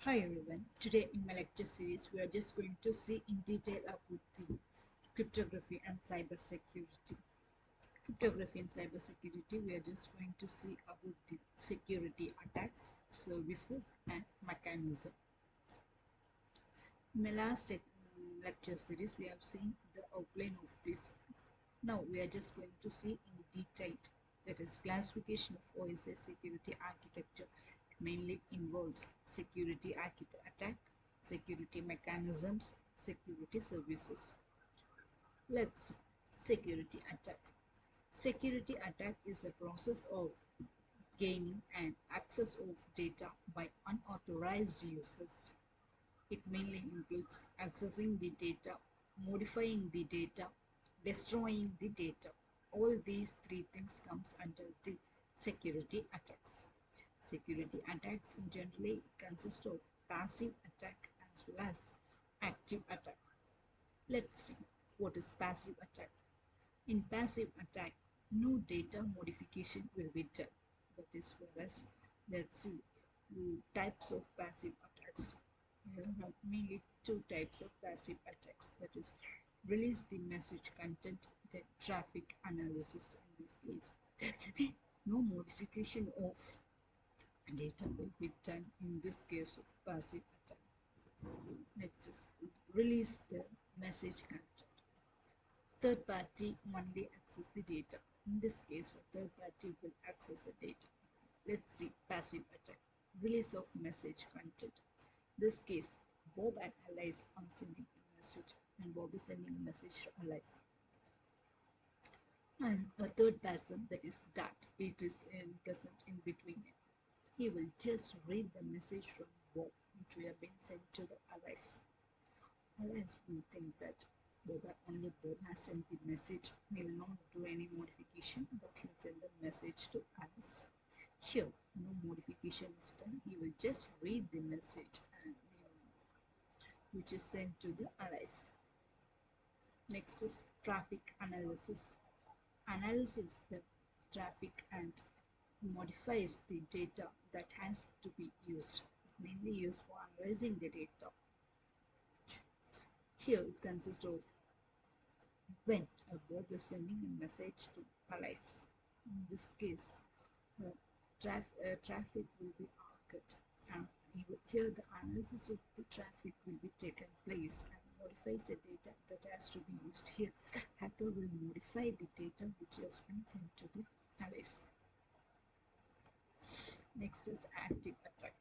Hi everyone, today in my lecture series we are just going to see in detail about the cryptography and cybersecurity. Cryptography and cybersecurity, we are just going to see about the security attacks, services and mechanisms. In my last lecture series we have seen the outline of this. Now we are just going to see in detail, that is classification of OSI security architecture. Mainly involves security attack, security mechanisms, security services. Let's see. Security attack. Security attack is a process of gaining and access of data by unauthorized users. It mainly includes accessing the data, modifying the data, destroying the data. All these three things comes under the security attacks. Security attacks generally consist of passive attack as well as active attack. Let's see what is passive attack. In passive attack, no data modification will be done. That is whereas, let's see types of passive attacks. We have mainly two types of passive attacks. That is release the message content, then traffic analysis. In this case, there will be no modification of data will be done in this case of passive attack. Let's just release the message content. Third party only access the data. In this case, a third party will access the data. Let's see passive attack. Release of message content. This case, Bob and Alice are sending a message, and Bob is sending a message to Alice. And a third person, that is Dart, it is present in between it. He will just read the message from Bob, which will have been sent to the Alice. Alice will think that only Bob has sent the message. He will not do any modification, but he'll send the message to Alice. Here, no modification is done. He will just read the message and which is sent to the Alice. Next is traffic analysis. Analyzes the traffic and modifies the data that has to be used, mainly used for analyzing the data. Here it consists of when a Bob is sending a message to Alice. In this case, traffic will be arced, and here the analysis of the traffic will be taken place and modifies the data that has to be used. Here, hacker will modify the data which has been sent to the Alice. Next is active attack.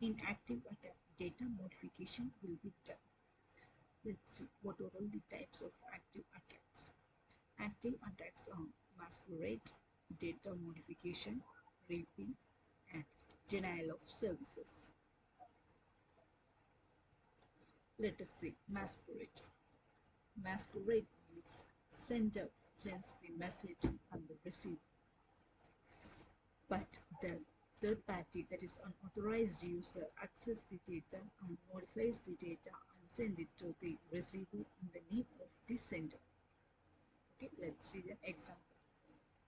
In active attack, data modification will be done. Let's see what are all the types of active attacks. Active attacks are masquerade, data modification, raping, and denial of services. Let us see masquerade. Masquerade means sender sends the message and the receiver, but the third party, that is unauthorized user, access the data and modifies the data and send it to the receiver in the name of the sender. Okay, let's see the example.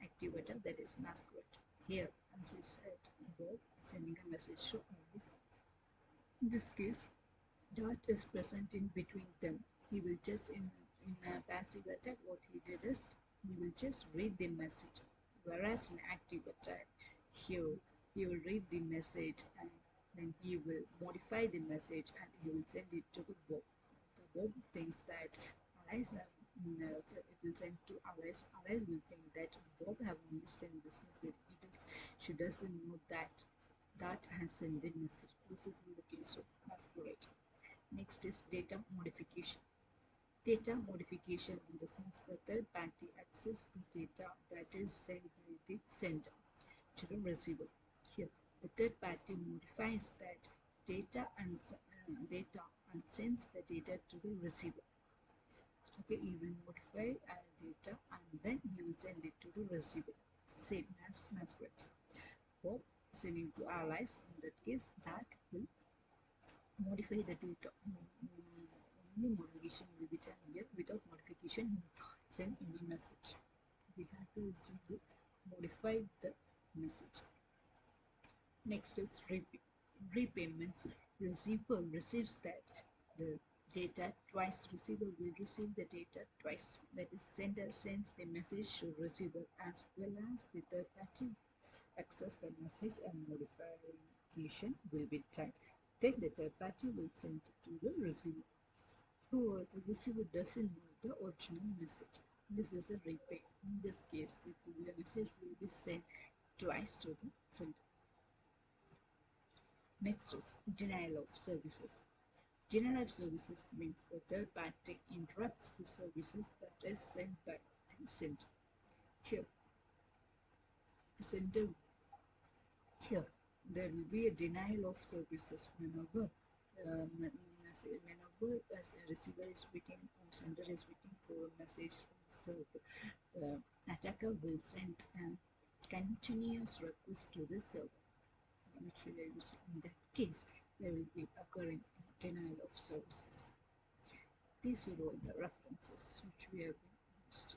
Activator, that is masquerade. Here, as I said, Bob sending a message to Alice. In this case, Dart is present in between them. He will just in a passive attack, what he did is he will just read the message, whereas in active attack, here he will read the message and then he will modify the message and he will send it to the Bob. The Bob thinks that Alice it will send to Alice. Alice will think that Bob have only sent this message. She doesn't know that Dart has sent the message. This is in the case of masquerade. Next is data modification. Data modification in the sense that third party access the data that is sent by the sender to the receiver. Here, the third party modifies that data and sends the data to the receiver. Okay, he will modify data and then he will send it to the receiver. Same as masquerade. Bob sending to Alice. In that case, that will modify the data. Only modification will be done here. Without modification, he will send any message. The hacker is going to modify the message. Next is raping. repayments. Receiver receives the data twice. Receiver will receive the data twice. That is, sender sends the message to receiver as well as the third party access the message and modification will be done. Then the third party will send it to the receiver. So the receiver doesn't know the original message. This is a repay. In this case, the message will be sent twice to the sender. Next is denial of services. Denial of services means the third party interrupts the services that is sent by the sender. Here, the sender here there will be a denial of services whenever as a receiver is waiting or sender is waiting for a message from the server. The attacker will send a continuous request to the server. In that case, there will be occurring a denial of services. These are all the references which we have used.